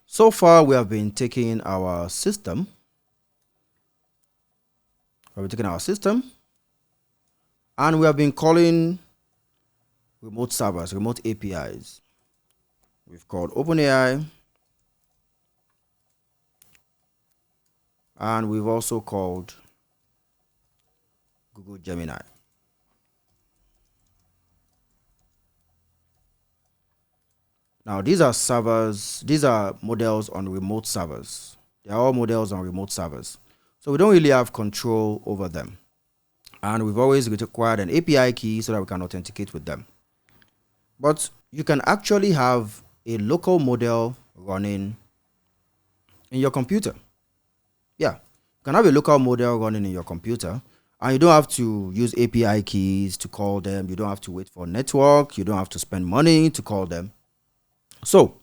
So far we have been taking our system. And we have been calling remote servers, remote APIs. We've called OpenAI, and we've also called Google Gemini. Now, these are servers, these are models on remote servers. They're all models on remote servers. So we don't really have control over them. And we've always required an API key so that we can authenticate with them. But you can actually have a local model running in your computer. Yeah, you can have a local model running in your computer, and you don't have to use API keys to call them. You don't have to wait for network. You don't have to spend money to call them. So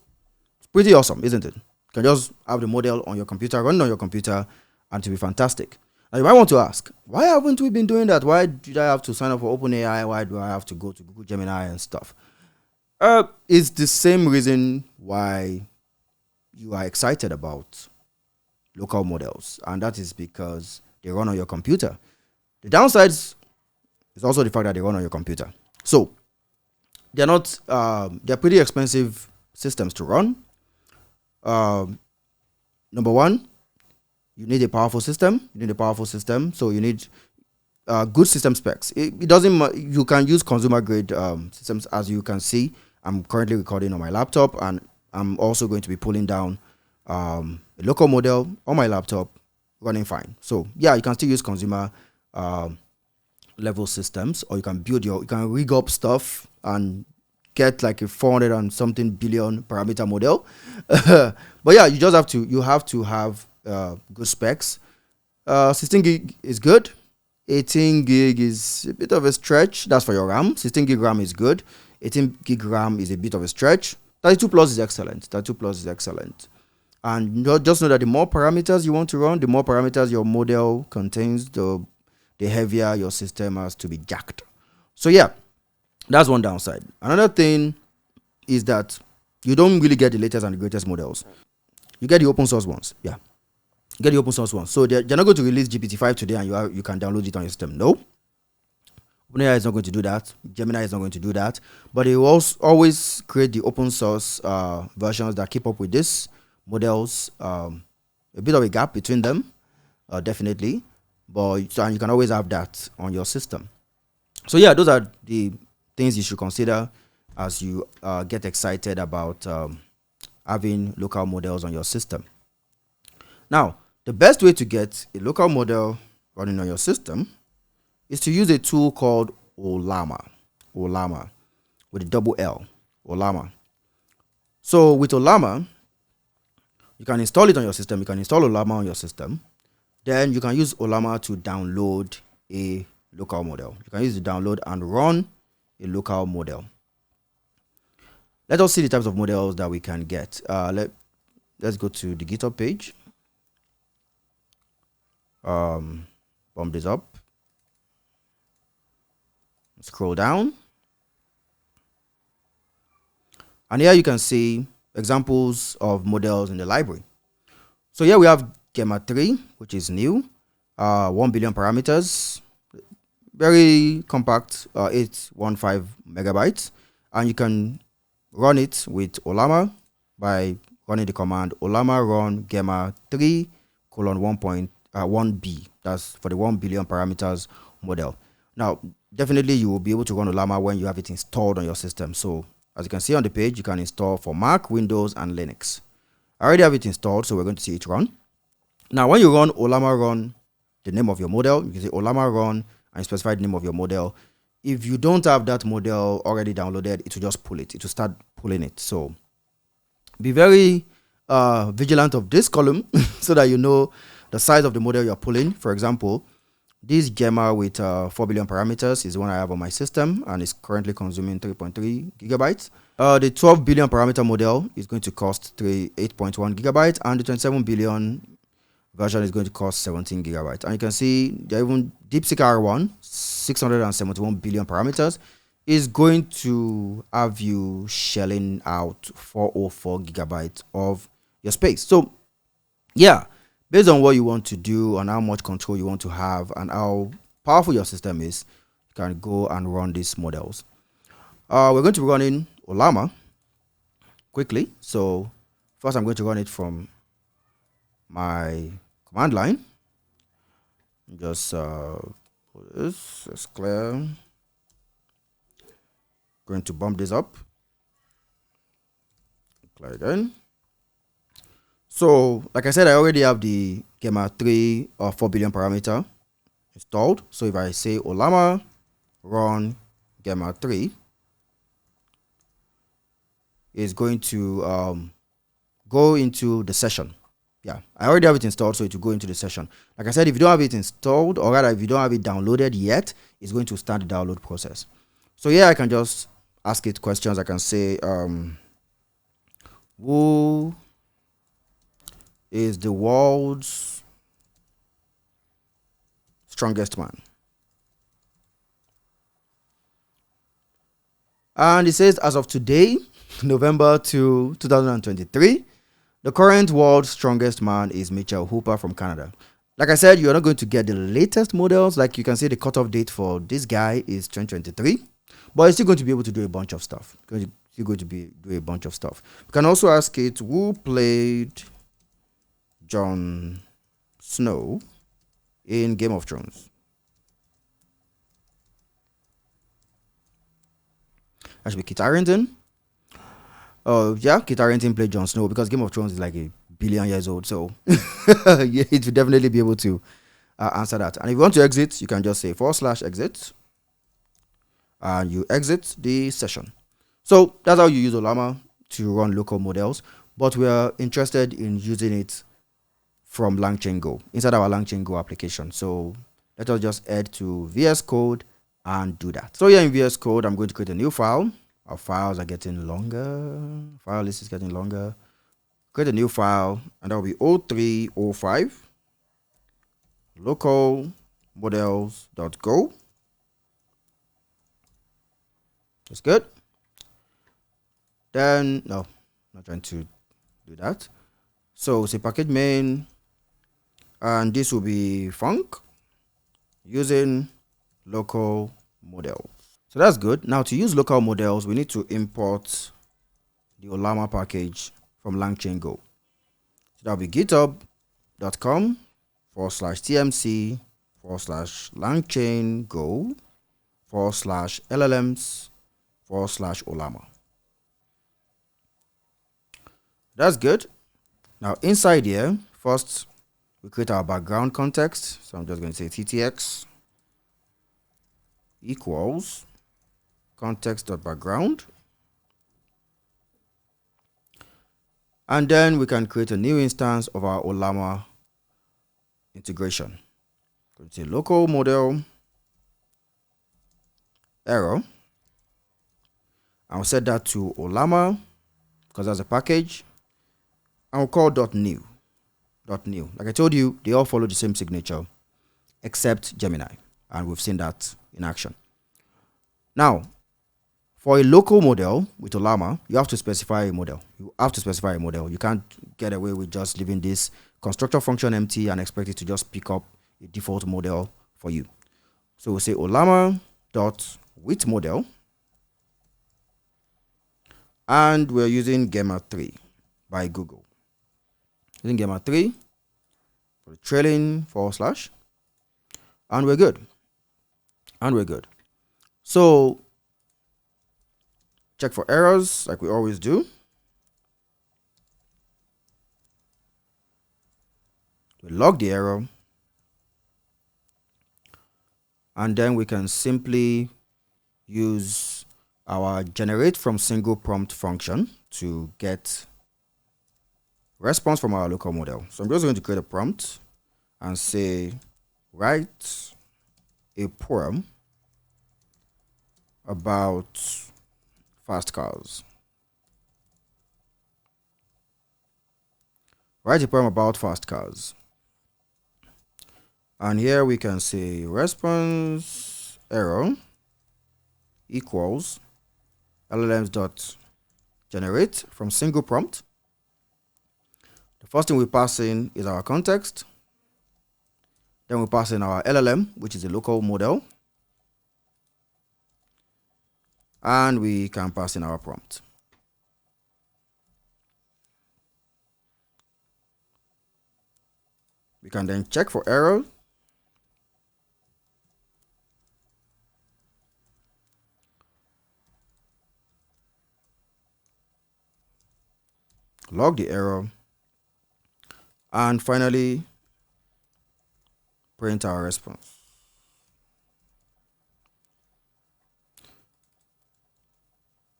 it's pretty awesome, isn't it? You can just have the model on your computer, running on your computer, and to be fantastic. Now you might want to ask, why haven't we been doing that? Why did I have to sign up for OpenAI? Why do I have to go to Google Gemini and stuff? It's the same reason why you are excited about local models, and that is because they run on your computer. The downsides is also the fact that they run on your computer. So they're not they're pretty expensive systems to run. Number one, you need a powerful system. So you need good system specs. It doesn't. You can use consumer grade systems, as you can see. I'm currently recording on my laptop, and I'm also going to be pulling down a local model on my laptop, running fine. So yeah, you can still use consumer level systems, or you can you can rig up stuff and get like a 400 and something billion parameter model. But yeah, you have to have good specs. 16 gig is good. 18 gig is a bit of a stretch. That's for your RAM. 16 gig RAM is good. 18 gig RAM is a bit of a stretch. 32 plus is excellent. And just know that the more parameters you want to run, the more parameters your model contains, the heavier your system has to be jacked. So yeah, that's one downside. Another thing is that you don't really get the latest and the greatest models. You get the open source ones. Yeah. You get the open source ones. So they're not going to release GPT-5 today and you can download it on your system. No. OpenAI is not going to do that. Gemini is not going to do that. But they will always create the open source versions that keep up with this models. A bit of a gap between them, definitely. And you can always have that on your system. So yeah, those are the things you should consider as you get excited about having local models on your system. Now, the best way to get a local model running on your system is to use a tool called Ollama with a double L, Ollama. So with Ollama, you can install it on your system. You can install Ollama on your system. Then you can use Ollama to download a local model. You can use it to download and run a local model. Let us see the types of models that we can get. Let's go to the GitHub page. Bump this up. Scroll down. And here you can see examples of models in the library. So here we have Llama 3, which is new. 1 billion parameters. Very compact, 815 megabytes. And you can run it with Ollama by running the command Ollama run Llama 3 :1b. That's for the 1 billion parameters model. Now, definitely you will be able to run Ollama when you have it installed on your system. So as you can see on the page, you can install for Mac, Windows, and Linux. I already have it installed, so we're going to see it run. Now, when you run Ollama run the name of your model, you can say Ollama run and specify the name of your model. If you don't have that model already downloaded, it will just pull it. It will start pulling it. So be very vigilant of this column so that you know the size of the model you're pulling. For example, this Llama with 4 billion parameters is the one I have on my system, and it's currently consuming 3.3 gigabytes. The 12 billion parameter model is going to cost 8.1 gigabytes, and the 27 billion version is going to cost 17 gigabytes. And you can see there even DeepSeek R1, 671 billion parameters, is going to have you shelling out 404 gigabytes of your space. So yeah, based on what you want to do and how much control you want to have and how powerful your system is, you can go and run these models. We're going to be running Ollama quickly. So first I'm going to run it from my command line. Just put this, it's clear. Going to bump this up. Clear again. So like I said, I already have the Gamma 3 or 4 billion parameter installed. So if I say Ollama run Gamma 3, is going to go into the session. Yeah, I already have it installed, so it will go into the session. Like I said, if you don't have it installed, or rather if you don't have it downloaded yet, it's going to start the download process. So yeah, I can just ask it questions. I can say who is the world's strongest man? And it says as of today, November 2023, the current world's strongest man is Mitchell Hooper from Canada. Like I said, you're not going to get the latest models. Like you can see, the cutoff date for this guy is 2023, but it's still going to be able to do a bunch of stuff. You're going to do a bunch of stuff. You can also ask it who played Jon Snow in Game of Thrones. That should be Kit Harington. Oh yeah, Kit Harington played Jon Snow because Game of Thrones is like a billion years old, so yeah, it will definitely be able to answer that. And if you want to exit, you can just say /exit, and you exit the session. So that's how you use Ollama to run local models, but we are interested in using it from LangChainGo inside our LangChainGo application. So let us just head to VS Code and do that. So here in VS Code, I'm going to create a new file. Our files are getting longer. File list is getting longer. Create a new file, and that will be 0305 local models.go. That's good. Then, no, not trying to do that. So say package main, and this will be func using local model. So that's good. Now to use local models, we need to import the Ollama package from LangChainGo. So that'll be github.com/tmc/LangChainGo/LLMs/Ollama. That's good. Now inside here, first we create our background context. So I'm just going to say ttx equals context.background. And then we can create a new instance of our Ollama integration. Going to say local model error. I'll set that to Ollama because that's a package. And we'll call .new. Like I told you, they all follow the same signature except Gemini. And we've seen that in action. Now, for a local model with Ollama, you have to specify a model. You can't get away with just leaving this constructor function empty and expect it to just pick up a default model for you. So we'll say Ollama.with model. And we're using Gamma 3 by Google. Using Gamma 3 for the trailing /. And we're good. So check for errors like we always do. We log the error. And then we can simply use our generate from single prompt function to get response from our local model. So I'm just going to create a prompt and say, write a poem about fast cars. Write a poem about fast cars. And here we can say response error equals LLMs dot generate from single prompt. The first thing we pass in is our context. Then we pass in our LLM, which is a local model. And we can pass in our prompt. We can then check for error. Log the error. And finally, print our response.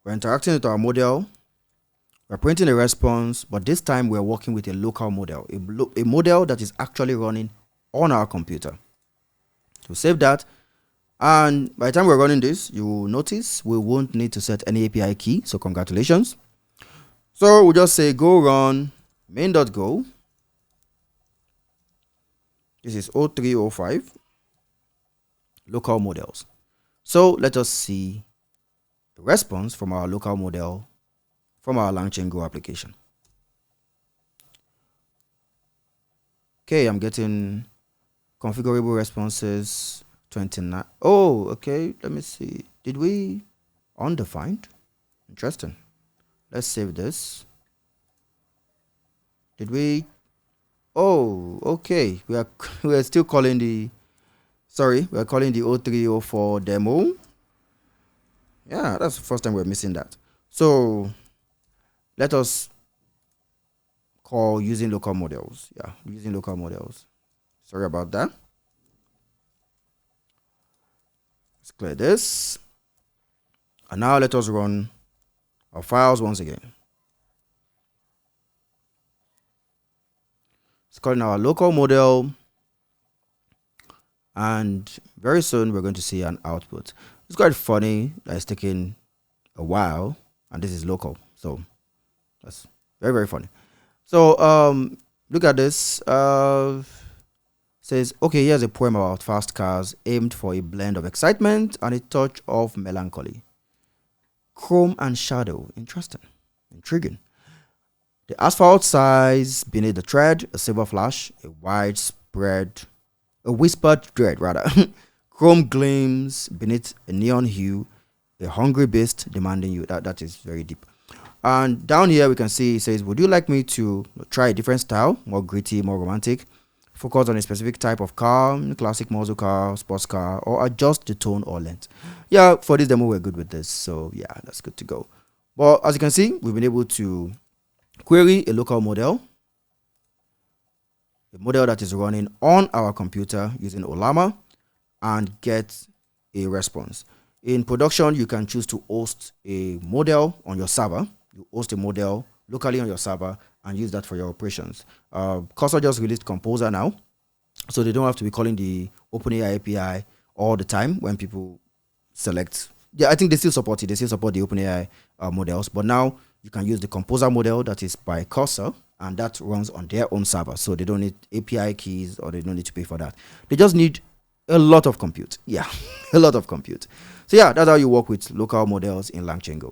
We're interacting with our model. We're printing a response, but this time we're working with a local model, a model that is actually running on our computer. So save that. And by the time we're running this, you will notice we won't need to set any API key. So congratulations. So we'll just say go run main.go. This is 0305 local models. So let us see the response from our local model from our LangChainGo application. Okay, I'm getting configurable responses 29. Oh, okay. Let me see. Did we undefined? Interesting. Let's save this. Did we? Oh, okay. We are still calling the. Sorry, we are calling the 0304 demo. Yeah, that's the first time we're missing that. So let us call using local models. Yeah, using local models. Sorry about that. Let's clear this. And now let us run our files once again. It's calling our local model. And very soon we're going to see an output. It's quite funny that it's taking a while, and this is local. So that's very, very funny. So look at this. Says, okay, here's a poem about fast cars aimed for a blend of excitement and a touch of melancholy. Chrome and shadow. Interesting. Intriguing. The asphalt size beneath the tread, a silver flash, a whispered dread rather. Chrome gleams beneath a neon hue, a hungry beast demanding you. That is very deep. And down here we can see it says, would you like me to try a different style, more gritty, more romantic, focus on a specific type of car, classic muscle car, sports car, or adjust the tone or length? Yeah, for this demo we're good with this, so yeah, that's good to go. But as you can see, we've been able to query a local model, a model that is running on our computer using Ollama, and get a response. In production, you can choose to host a model on your server. You host a model locally on your server and use that for your operations. Cursor just released Composer now, so they don't have to be calling the OpenAI API all the time when people select. Yeah, I think they still support it. They still support the OpenAI models, but now you can use the Composer model that is by Cursor, and that runs on their own server. So they don't need API keys, or they don't need to pay for that. They just need a lot of compute. Yeah, a lot of compute. So yeah, that's how you work with local models in LangChainGo.